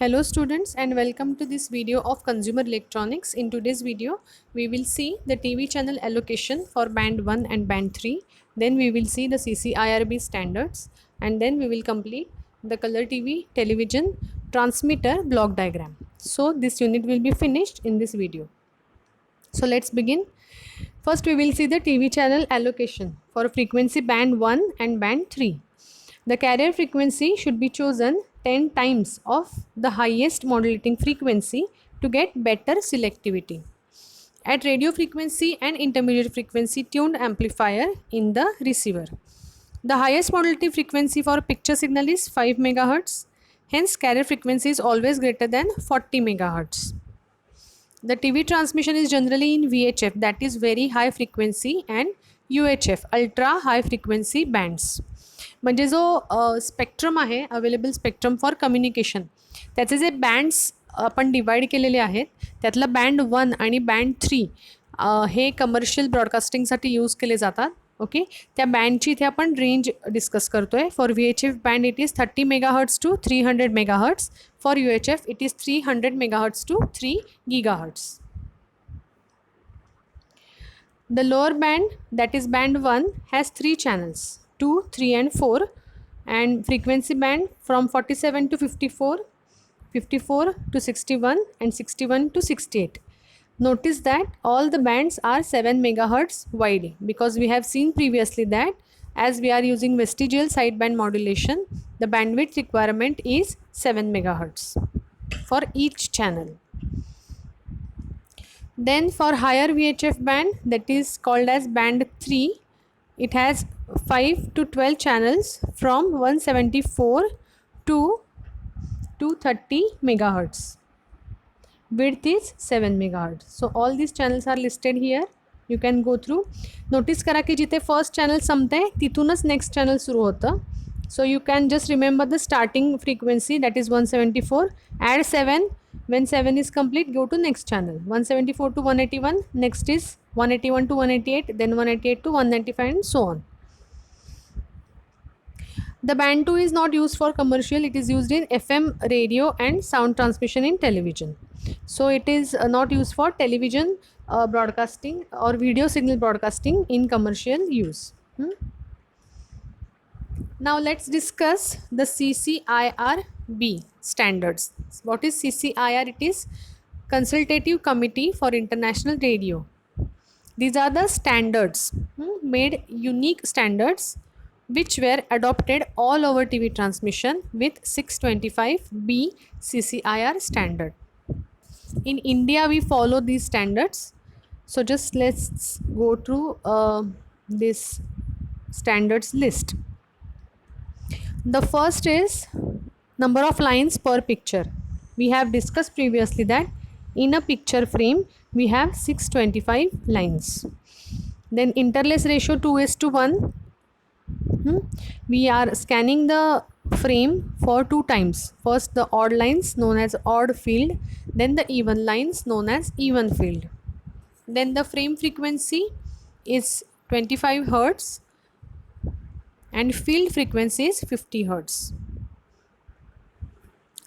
Hello students and welcome to this video of consumer electronics. In today's video, we will see the TV channel allocation for band 1 and band 3. Then we will see the CCIRB standards and then we will complete the color TV television transmitter block diagram. So this unit will be finished in this video. So let's begin. First we will see the TV channel allocation for frequency band 1 and band 3. The carrier frequency should be chosen 10 times of the highest modulating frequency to get better selectivity. At radio frequency and intermediate frequency tuned amplifier in the receiver. The highest modulating frequency for picture signal is 5 MHz. Hence carrier frequency is always greater than 40 MHz. The TV transmission is generally in VHF, that is very high frequency, and UHF ultra high frequency bands. म्हणजे जो spectrum आहे available spectrum for communication त्याचे जे bands आपण divide केलेले आहेत त्यातलं band 1 आणि band 3 हे commercial ब्रॉडकास्टिंगसाठी use केले जातात. ओके, त्या बँडची इथे आपण रेंज डिस्कस करतो आहे. For VHF band it is 30 MHz to 300 MHz. For UHF it is 300 MHz to 3 GHz. The lower band, that is band 1, has 3 channels, 2, 3 and 4, and frequency band from 47 to 54, 54 to 61 and 61 to 68. Notice that all the bands are 7 MHz wide because we have seen previously that as we are using vestigial sideband modulation, the bandwidth requirement is 7 MHz for each channel. Then for higher VHF band, that is called as band 3, it has 5 to 12 channels from 174 to 230 MHz. Width is 7 MHz. So all these channels are listed here. You can go through. Notice करा की जिथे first channel संपते तिथूनच next channel सुरू होतं. So you can just remember the starting frequency, that is 174. Add 7. When 7 is complete, go to next channel. 174 to 181. Next is 181 to 188. Then 188 to 195 and so on. The band 2 is not used for commercial. It is used in FM radio and sound transmission in television. So it is not used for television broadcasting or video signal broadcasting in commercial use. Now let's discuss the CCIRB standards. What is CCIR? It is Consultative Committee for International Radio. These are the standards, made unique standards which were adopted all over TV transmission with 625B CCIR standard. In India we follow these standards. So just let's go through this standards list. The first is number of lines per picture. We have discussed previously that in a picture frame we have 625 lines. Then interlace ratio 2:1. We are scanning the frame for 2 times. First the odd lines known as odd field, then the even lines known as even field. Then the frame frequency is 25 Hz and field frequency is 50 Hz.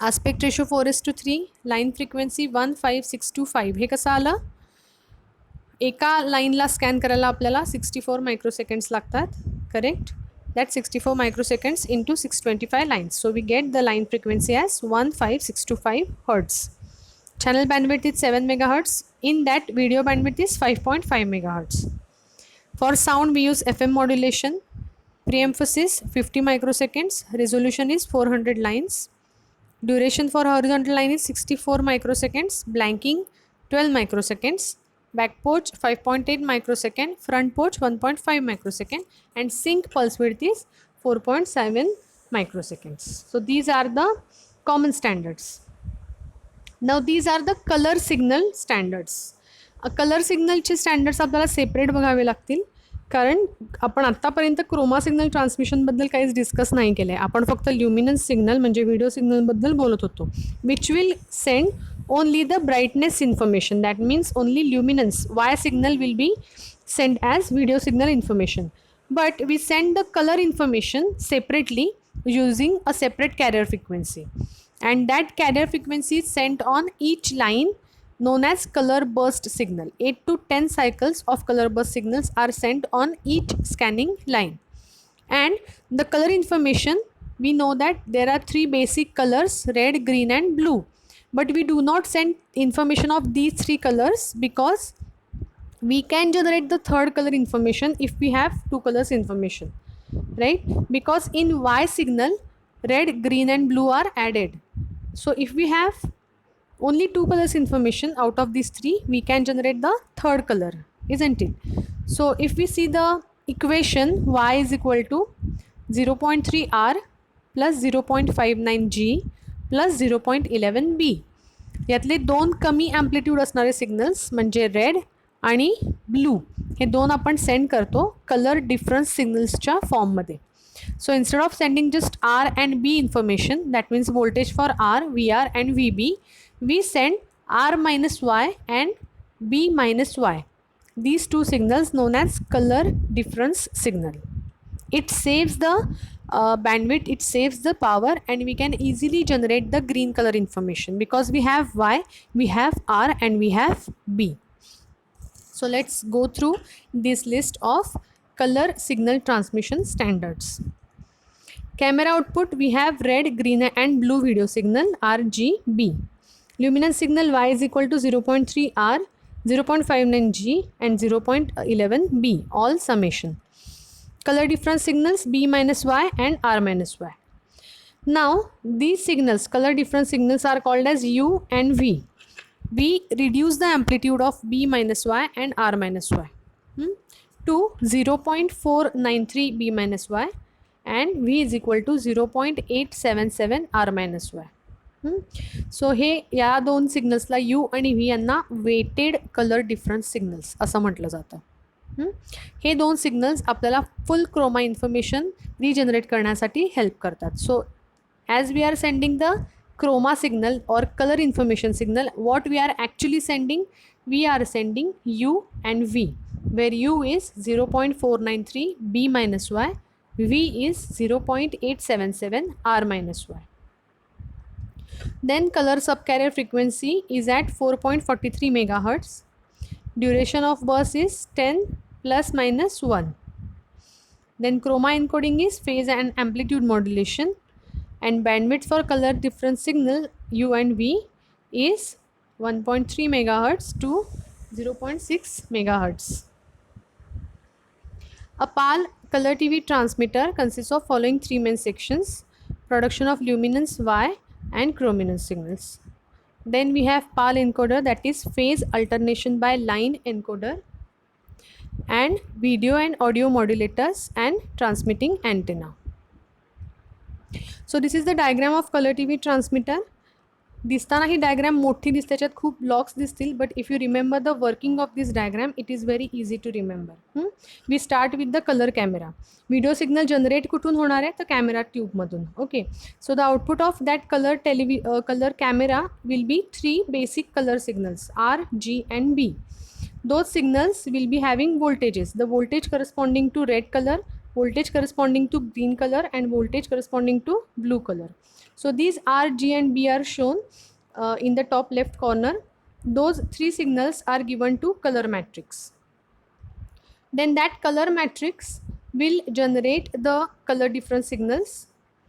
Aspect ratio 4:3. Line frequency 15625. हे कसं आलं? एका लाईनला scan करायला आपल्याला 64 मायक्रोसेकंड्स लागतात. Correct? That's 64 microseconds into 625 lines. So we get the line frequency as 15625 Hz. Channel bandwidth is 7 MHz. In that video bandwidth is 5.5 MHz. For sound we use FM modulation. Pre-emphasis 50 microseconds. Resolution is 400 lines. Duration for horizontal line is 64 microseconds. Blanking 12 microseconds. Back porch 5.8 microsecond, front porch 1.5 microsecond, and sync pulse width is 4.7 microseconds. So these are the common standards. Now these are the color signal standards. Colour सिग्नलचे standards आपल्याला separate बघावे लागतील कारण आपण आत्तापर्यंत Croma signal ट्रान्समिशनबद्दल काहीच discuss नाही केलं आहे. आपण फक्त ल्युमिनन्स सिग्नल म्हणजे व्हिडिओ सिग्नलबद्दल बोलत होतो, which will send only the brightness information. That means only luminance y signal will be sent as video signal information, but we send the color information separately using a separate carrier frequency. and that carrier frequency is sent on each line known as color burst signal. 8 to 10 cycles of color burst signals are sent on each scanning line. And the color information, we know that there are three basic colors, red, green and blue, but we do not send information of these three colors because we can generate the third color information if we have two colors information, right? Because in Y signal, red, green and blue are added. So if we have only two colors information out of these three, we can generate the third color, isn't it? So if we see the equation, Y is equal to 0.3 R plus 0.59 G plus 0.11 B. यातले दोन कमी amplitude असणारे signals म्हणजे red आणि blue हे दोन आपण send करतो colour difference सिग्नल्सच्या फॉर्ममध्ये. So instead of sending just R and B information, that means voltage for R, VR and VB, we send R minus Y and B minus Y. These two signals known as color difference signal. It saves the bandwidth, it saves the power, and we can easily generate the green color information because we have Y, we have R and we have B. So let's go through this list of color signal transmission standards. Camera output, we have red, green and blue video signal RGB. Luminance signal Y is equal to 0.3 R, 0.59 G and 0.11 B, all summation. Color difference signals B minus Y and R minus Y. Now these signals, color difference signals, are called as U and V. We reduce the amplitude of B minus Y and R minus Y to 0.493 B minus Y and V is equal to 0.877 R minus Y. सो हे या दोन सिग्नल्सला U आणि V यांना weighted colour difference signals असं म्हटलं जातं. हे दोन सिग्नल्स आपल्याला फुल क्रोमा इन्फॉर्मेशन रिजनरेट करण्यासाठी हेल्प करतात. So as we are sending the chroma signal or color information signal, what we are actually sending, we are sending U and V, where U is 0.493 B minus Y, V is 0.877 R minus Y. Then color subcarrier frequency is at 4.43 megahertz. Duration of burst is 10 plus minus 1. Then chroma encoding is phase and amplitude modulation. And bandwidth for color difference signal U and V is 1.3 megahertz to 0.6 megahertz. A PAL color TV transmitter consists of following three main sections: production of luminance Y and chrominance signals. Then we have PAL encoder, that is phase alternation by line encoder, and video and audio modulators and transmitting antenna. So this is the diagram of colour T V transmitter. दिसताना ही diagram मोठी दिसते, त्याच्यात खूप blocks दिसतील, but if you remember the working of this diagram it is very easy to remember. We start with the colour camera. Video signal generate कुठून होणार आहे, तर कॅमेरा ट्यूबमधून. Okay, so the output of that colour camera will be three basic colour signals R, G and B. Those signals will be having voltages. The voltage corresponding to red color, voltage corresponding to green color and voltage corresponding to blue color. So these R, G and B are shown in the top left corner. Those three signals are given to color matrix. Then that color matrix will generate the color difference signals,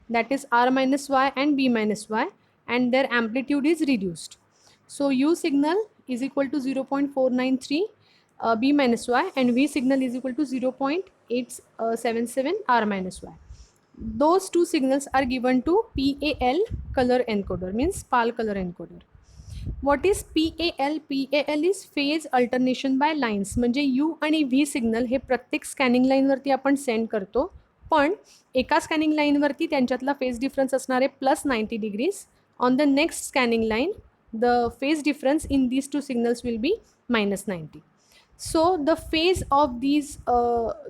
that is R minus Y and B minus Y, and their amplitude is reduced. So U signal is equal to 0.493 B minus Y and V signal is equal to 0.877 R minus Y. Those two signals are given to PAL color encoder, means PAL color encoder. What is PAL? PAL is phase alternation by lines. म्हणजे U आणि V signal हे प्रत्येक scanning लाईनवरती आपण send करतो, पण एका scanning लाईनवरती त्यांच्यातला phase difference असणार आहे +90 degrees. On the next scanning line the phase difference in these two signals will be -90. So the phase of these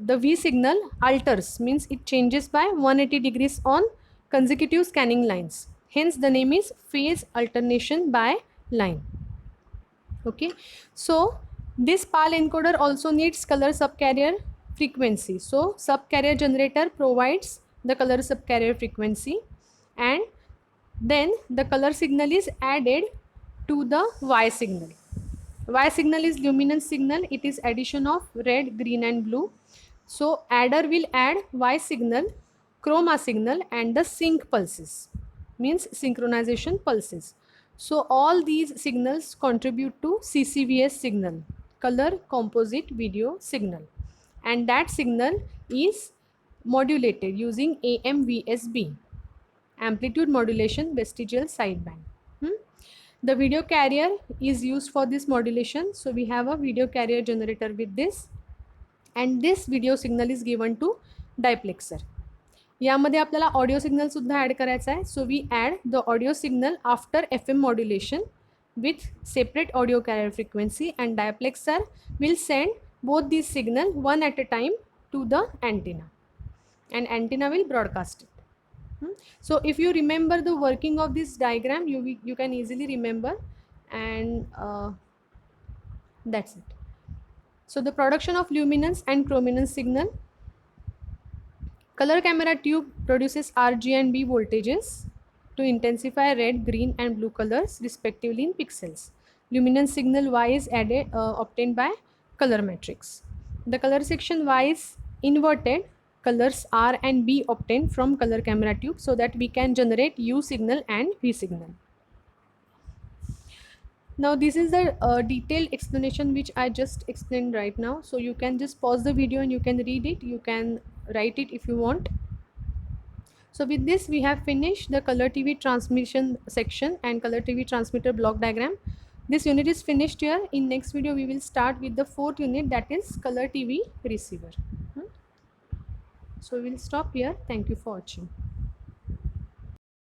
the V signal alters, means it changes by 180 degrees on consecutive scanning lines. Hence the name is phase alternation by line. Okay, so this PAL encoder also needs color subcarrier frequency. So subcarrier generator provides the color subcarrier frequency, and Then the color signal is added to the Y signal. Y signal is luminance signal. It is addition of red, green and blue. So adder will add Y signal, chroma signal and the sync pulses, means synchronization pulses. So all these signals contribute to CCVS signal, color composite video signal, and that signal is modulated using AMVSB, amplitude modulation vestigial sideband. The video carrier is used for this modulation. So we have a video carrier generator with this, and this video signal is given to diplexer. यामध्ये आपल्याला audio signal सुद्धा add करायचा आहे. So we add the audio signal after FM modulation with separate audio carrier frequency, and diplexer will send both these signal one at a time to the antenna, and antenna will broadcast it. So if you remember the working of this diagram, you can easily remember, and that's it. So the production of luminance and chrominance signal. Color camera tube produces RG and B voltages to intensify red, green and blue colors respectively in pixels. Luminance signal Y is added obtained by color matrix. The color section Y is inverted. Colors R and B obtained from color camera tube so that we can generate U signal and V signal. Now this is the detailed explanation which I just explained right now. So you can just pause the video and you can read it. You can write it if you want. So with this we have finished the color TV transmission section and color TV transmitter block diagram. This unit is finished here. In next video we will start with the fourth unit, that is color TV receiver. So we will stop here. Thank you for watching.